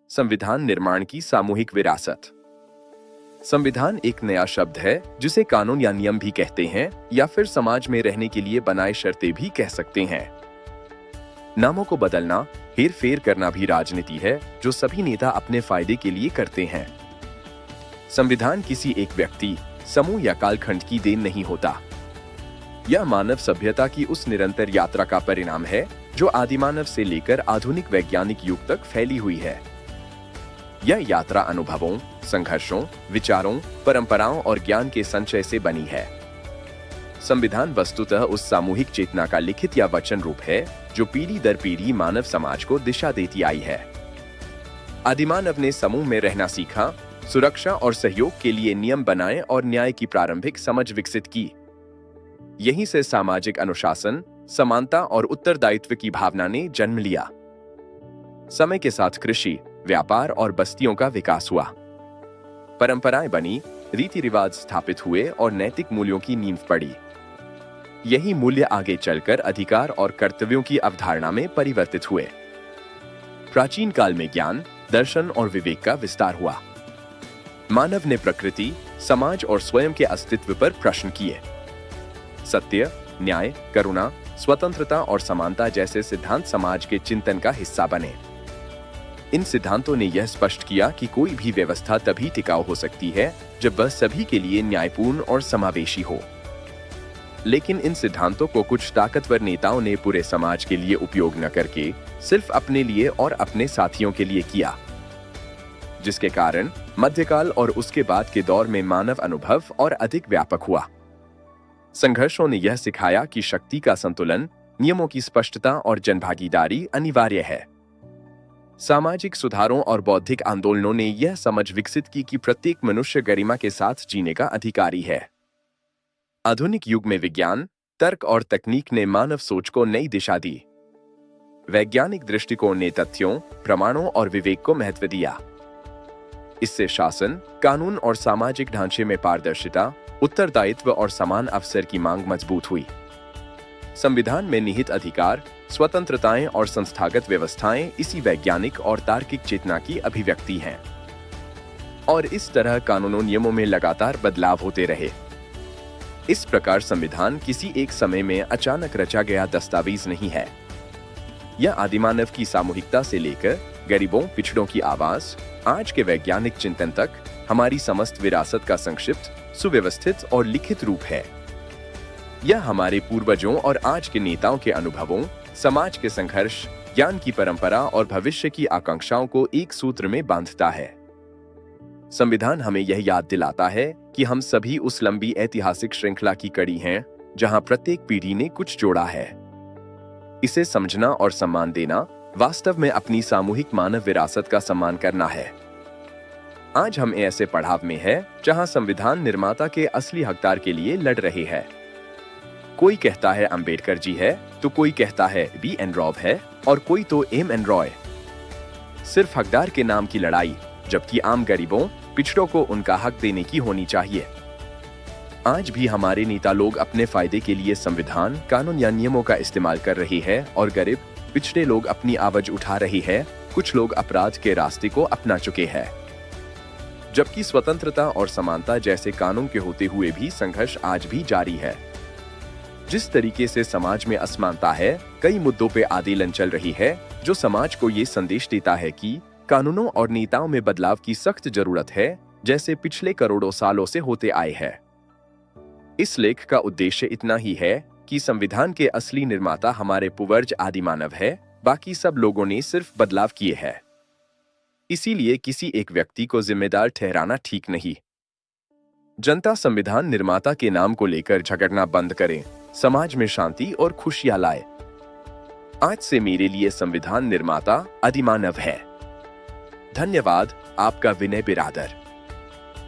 संविधान निर्माण की सामूहिक विरासत। संविधान एक नया शब्द है जिसे कानून या नियम भी कहते हैं या फिर समाज में रहने के लिए बनाए शर्तें भी कह सकते हैं। नामों को बदलना, हेर फेर करना भी राजनीति है जो सभी नेता अपने फायदे के लिए करते हैं। संविधान किसी एक व्यक्ति, समूह या कालखंड की देन नहीं होता। यह मानव सभ्यता की उस निरंतर यात्रा का परिणाम है जो आदिमानव से लेकर आधुनिक वैज्ञानिक युग तक फैली हुई है। यह यात्रा अनुभवों, संघर्षों, विचारों, परंपराओं और ज्ञान के संचय से बनी है। संविधान वस्तुतः उस सामूहिक चेतना का लिखित या वचन रूप है जो पीढ़ी दर पीढ़ी मानव समाज को दिशा देती आई है। आदिमानव ने समूह में रहना सीखा, सुरक्षा और सहयोग के लिए नियम बनाए और न्याय की प्रारंभिक समझ विकसित की। यहीं से सामाजिक अनुशासन, समानता और उत्तरदायित्व की भावना ने जन्म लिया। समय के साथ कृषि, व्यापार और बस्तियों का विकास हुआ। परंपराएं बनी, रीति रिवाज स्थापित हुए और नैतिक मूल्यों की नींव पड़ी। यही मूल्य आगे चलकर अधिकार और कर्तव्यों की अवधारणा में परिवर्तित हुए। प्राचीन काल में ज्ञान, दर्शन और विवेक का विस्तार हुआ। मानव ने प्रकृति, समाज और स्वयं के अस्तित्व पर प्रश्न किए। सत्य, न्याय, करुणा, स्वतंत्रता और समानता जैसे सिद्धांत समाज के चिंतन का हिस्सा बने। इन सिद्धांतों ने यह स्पष्ट किया कि कोई भी व्यवस्था तभी टिकाऊ हो सकती है जब वह सभी के लिए न्यायपूर्ण और समावेशी हो। लेकिन इन सिद्धांतों को कुछ ताकतवर नेताओं ने पूरे समाज के लिए उपयोग न करके सिर्फ अपने लिए और अपने साथियों के लिए किया, जिसके कारण मध्यकाल और उसके बाद के दौर में मानव अनुभव और अधिक व्यापक हुआ। संघर्षों ने यह सिखाया कि शक्ति का संतुलन, नियमों की स्पष्टता और जनभागीदारी अनिवार्य है। सामाजिक सुधारों और बौद्धिक आंदोलनों ने यह समझ विकसित की कि प्रत्येक मनुष्य गरिमा के साथ जीने का अधिकारी है। आधुनिक युग में विज्ञान, तर्क और तकनीक ने मानव सोच को नई दिशा दी। वैज्ञानिक दृष्टिकोण ने तथ्यों, प्रमाणों और विवेक को महत्व दिया। इससे शासन, कानून और सामाजिक ढांचे में पारदर्शिता, उत्तरदायित्व और समान अवसर की मांग मजबूत हुई। संविधान में निहित अधिकार, स्वतंत्रताएं और संस्थागत व्यवस्थाएं इसी वैज्ञानिक और तार्किक चेतना की अभिव्यक्ति हैं। और इस तरह कानूनों नियमों में लगातार बदलाव होते रहे। इस प्रकार संविधान किसी एक समय में अचानक रचा गया दस्तावेज नहीं है। यह आदिमानव की सामूहिकता से लेकर गरीबों, पिछड़ों की आवाज, आज के वैज्ञानिक चिंतन तक हमारी समस्त विरासत का संक्षिप्त, सुव्यवस्थित और लिखित रूप है। यह हमारे पूर्वजों और आज के नेताओं के अनुभवों, समाज के संघर्ष, ज्ञान की परंपरा और भविष्य की आकांक्षाओं को एक सूत्र में बांधता है। संविधान हमें यह याद दिलाता है कि हम सभी उस लंबी ऐतिहासिक श्रृंखला की कड़ी हैं जहां प्रत्येक पीढ़ी ने कुछ जोड़ा है। इसे समझना और सम्मान देना वास्तव में अपनी सामूहिक मानव विरासत का सम्मान करना है। आज हम ऐसे पड़ाव में हैं जहां संविधान निर्माता के असली हकदार के लिए लड़ रहे हैं। कोई कहता है अंबेडकर जी है, तो कोई कहता है B.N. राव है और कोई तो M.N. रॉय। सिर्फ हकदार के नाम की लड़ाई, जबकि आम गरीबों, पिछड़ों को उनका हक देने की होनी चाहिए। आज भी हमारे नेता लोग अपने फायदे के लिए संविधान, कानून या नियमों का इस्तेमाल कर रहे हैं और गरीब, पिछड़े लोग अपनी आवाज उठा रहे हैं। कुछ लोग अपराध के रास्ते को अपना चुके हैं, जबकि स्वतंत्रता और समानता जैसे कानून के होते हुए भी संघर्ष आज भी जारी है। जिस तरीके से समाज में असमानता है, कई मुद्दों पे आंदोलन चल रही है जो समाज को ये संदेश देता है कि कानूनों और नीतियों में बदलाव की सख्त जरूरत है, जैसे पिछले करोड़ों सालों से होते आए हैं। इस लेख का उद्देश्य इतना ही है कि संविधान के असली निर्माता हमारे पूर्वज आदिमानव है, बाकी सब लोगों ने सिर्फ बदलाव किए हैं। इसीलिए किसी एक व्यक्ति को जिम्मेदार ठहराना ठीक नहीं। जनता संविधान निर्माता के नाम को लेकर झगड़ना बंद करें, समाज में शांति और खुशियां लाए। आज से मेरे लिए संविधान निर्माता आदिमानव है। धन्यवाद, आपका विनय बिरादर।